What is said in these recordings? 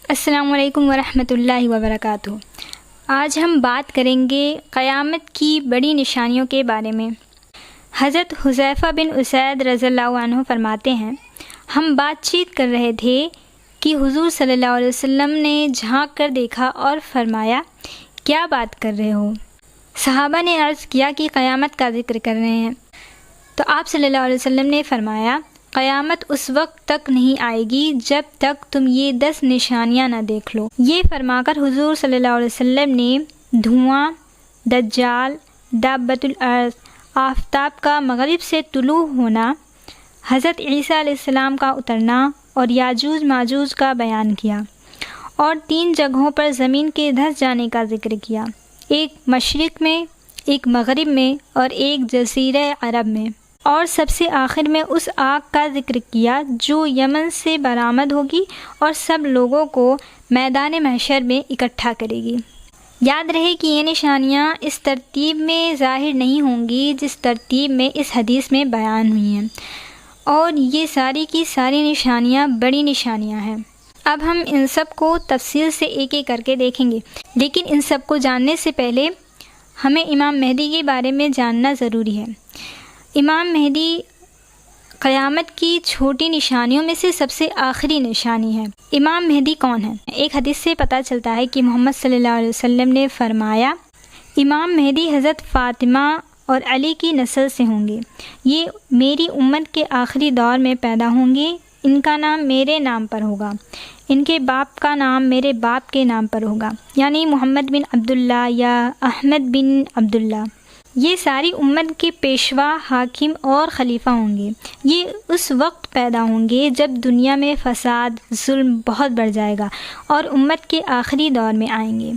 السلام علیکم ورحمۃ اللہ وبرکاتہ۔ آج ہم بات کریں گے قیامت کی بڑی نشانیوں کے بارے میں۔ حضرت حذیفہ بن اسید رضی اللہ عنہ فرماتے ہیں، ہم بات چیت کر رہے تھے کہ حضور صلی اللہ علیہ وسلم نے جھانک کر دیکھا اور فرمایا، کیا بات کر رہے ہو؟ صحابہ نے عرض کیا کہ قیامت کا ذکر کر رہے ہیں۔ تو آپ صلی اللہ علیہ وسلم نے فرمایا، قیامت اس وقت تک نہیں آئے گی جب تک تم یہ 10 نشانیاں نہ دیکھ لو۔ یہ فرما کر حضور صلی اللہ علیہ وسلم نے دھواں، دجال، دابۃ الارض، آفتاب کا مغرب سے طلوع ہونا، حضرت عیسیٰ علیہ السلام کا اترنا اور یاجوج ماجوج کا بیان کیا، اور 3 جگہوں پر زمین کے دھس جانے کا ذکر کیا، ایک مشرق میں، ایک مغرب میں اور ایک جزیرہ عرب میں، اور سب سے آخر میں اس آگ کا ذکر کیا جو یمن سے برآمد ہوگی اور سب لوگوں کو میدان محشر میں اکٹھا کرے گی۔ یاد رہے کہ یہ نشانیاں اس ترتیب میں ظاہر نہیں ہوں گی جس ترتیب میں اس حدیث میں بیان ہوئی ہیں، اور یہ ساری کی ساری نشانیاں بڑی نشانیاں ہیں۔ اب ہم ان سب کو تفصیل سے ایک ایک کر کے دیکھیں گے، لیکن ان سب کو جاننے سے پہلے ہمیں امام مہدی کے بارے میں جاننا ضروری ہے۔ امام مہدی قیامت کی چھوٹی نشانیوں میں سے سب سے آخری نشانی ہے۔ امام مہدی کون ہے؟ ایک حدیث سے پتہ چلتا ہے کہ محمد صلی اللہ علیہ وسلم نے فرمایا، امام مہدی حضرت فاطمہ اور علی کی نسل سے ہوں گے، یہ میری امت کے آخری دور میں پیدا ہوں گے، ان کا نام میرے نام پر ہوگا، ان کے باپ کا نام میرے باپ کے نام پر ہوگا، یعنی محمد بن عبداللہ یا احمد بن عبداللہ۔ یہ ساری امت کے پیشوا، حاکم اور خلیفہ ہوں گے۔ یہ اس وقت پیدا ہوں گے جب دنیا میں فساد، ظلم بہت بڑھ جائے گا اور امت کے آخری دور میں آئیں گے۔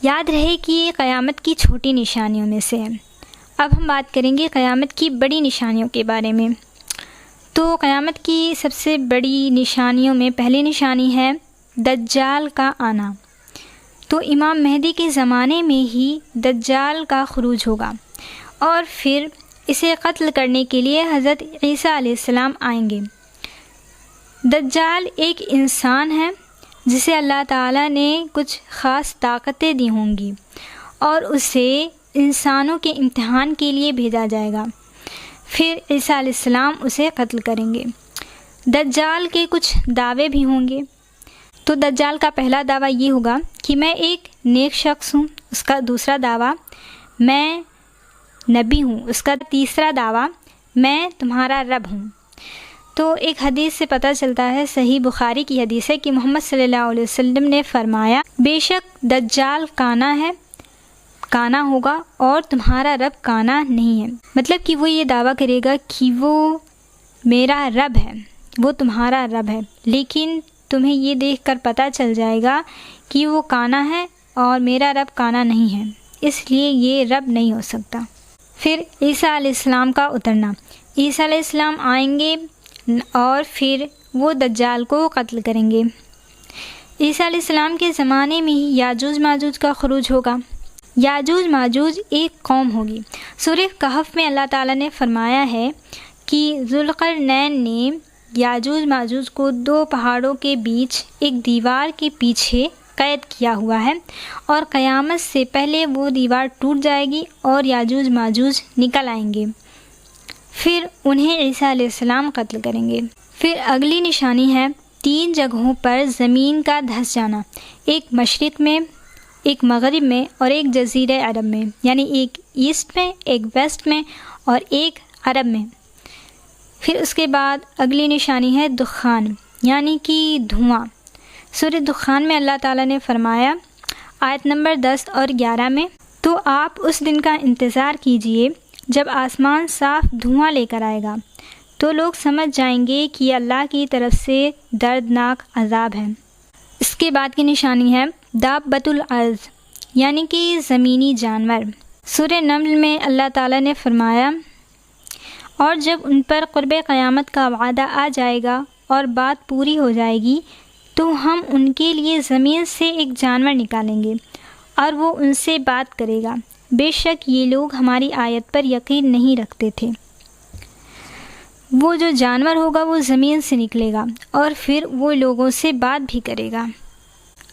یاد رہے کہ یہ قیامت کی چھوٹی نشانیوں میں سے ہے۔ اب ہم بات کریں گے قیامت کی بڑی نشانیوں کے بارے میں۔ تو قیامت کی سب سے بڑی نشانیوں میں پہلی نشانی ہے دجال کا آنا۔ تو امام مہدی کے زمانے میں ہی دجال کا خروج ہوگا، اور پھر اسے قتل کرنے کے لیے حضرت عیسیٰ علیہ السلام آئیں گے۔ دجال ایک انسان ہے جسے اللہ تعالیٰ نے کچھ خاص طاقتیں دی ہوں گی، اور اسے انسانوں کے امتحان کے لیے بھیجا جائے گا، پھر عیسیٰ علیہ السلام اسے قتل کریں گے۔ دجال کے کچھ دعوے بھی ہوں گے۔ تو دجال کا پہلا دعویٰ یہ ہوگا کہ میں ایک نیک شخص ہوں، اس کا دوسرا دعویٰ میں نبی ہوں، اس کا تیسرا دعویٰ میں تمہارا رب ہوں۔ تو ایک حدیث سے پتہ چلتا ہے، صحیح بخاری کی حدیث ہے کہ محمد صلی اللہ علیہ وسلم نے فرمایا، بے شک دجال کانا ہے، کانا ہوگا، اور تمہارا رب کانا نہیں ہے۔ مطلب کہ وہ یہ دعویٰ کرے گا کہ وہ میرا رب ہے، وہ تمہارا رب ہے، لیکن تمہیں یہ دیکھ کر پتہ چل جائے گا کہ وہ کانا ہے اور میرا رب کانا نہیں ہے، اس لیے یہ رب نہیں ہو سکتا۔ پھر عیسیٰ علیہ السلام کا اترنا۔ عیسیٰ علیہ السلام آئیں گے اور پھر وہ دجال کو قتل کریں گے۔ عیسیٰ علیہ السلام کے زمانے میں ہی یاجوج ماجوج کا خروج ہوگا۔ یاجوج ماجوج ایک قوم ہوگی۔ سورہ کہف میں اللہ تعالیٰ نے فرمایا ہے کہ ذوالقرنین نے یاجوج ماجوج کو 2 پہاڑوں کے بیچ ایک دیوار کے پیچھے قید کیا ہوا ہے، اور قیامت سے پہلے وہ دیوار ٹوٹ جائے گی اور یاجوج ماجوج نکل آئیں گے، پھر انہیں عیسیٰ علیہ السلام قتل کریں گے۔ پھر اگلی نشانی ہے 3 جگہوں پر زمین کا دھس جانا، ایک مشرق میں، ایک مغرب میں اور ایک جزیرہ عرب میں، یعنی ایک ایسٹ میں، ایک ویسٹ میں اور ایک عرب میں۔ پھر اس کے بعد اگلی نشانی ہے دخان، یعنی کہ دھواں۔ سورہ دخان میں اللہ تعالیٰ نے فرمایا آیت نمبر 10 اور 11 میں، تو آپ اس دن کا انتظار کیجئے جب آسمان صاف دھواں لے کر آئے گا، تو لوگ سمجھ جائیں گے کہ یہ اللہ کی طرف سے دردناک عذاب ہے۔ اس کے بعد کی نشانی ہے دابۃ الارض، یعنی کہ زمینی جانور۔ سورہ نمل میں اللہ تعالیٰ نے فرمایا، اور جب ان پر قرب قیامت کا وعدہ آ جائے گا اور بات پوری ہو جائے گی، تو ہم ان کے لیے زمین سے ایک جانور نکالیں گے اور وہ ان سے بات کرے گا، بے شک یہ لوگ ہماری آیت پر یقین نہیں رکھتے تھے۔ وہ جو جانور ہوگا وہ زمین سے نکلے گا اور پھر وہ لوگوں سے بات بھی کرے گا۔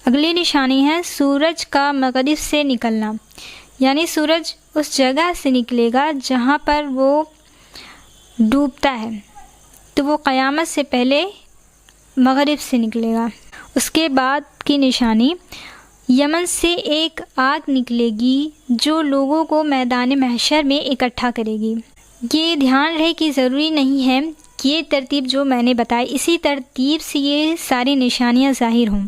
اگلی نشانی ہے سورج کا مغرب سے نکلنا، یعنی سورج اس جگہ سے نکلے گا جہاں پر وہ ڈوبتا ہے، تو وہ قیامت سے پہلے مغرب سے نکلے گا۔ اس کے بعد کی نشانی، یمن سے ایک آگ نکلے گی جو لوگوں کو میدان محشر میں اکٹھا کرے گی۔ یہ دھیان رہے کہ ضروری نہیں ہے کہ یہ ترتیب جو میں نے بتائی اسی ترتیب سے یہ ساری نشانیاں ظاہر ہوں،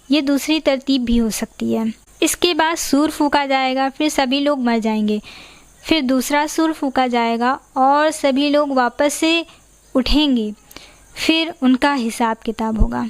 یہ دوسری ترتیب بھی ہو سکتی ہے۔ اس کے بعد سور پھونکا جائے گا، پھر سبھی لوگ مر جائیں گے، پھر دوسرا سور پھونکا جائے گا اور سبھی لوگ واپس سے اٹھیں گے، پھر ان کا حساب کتاب ہوگا۔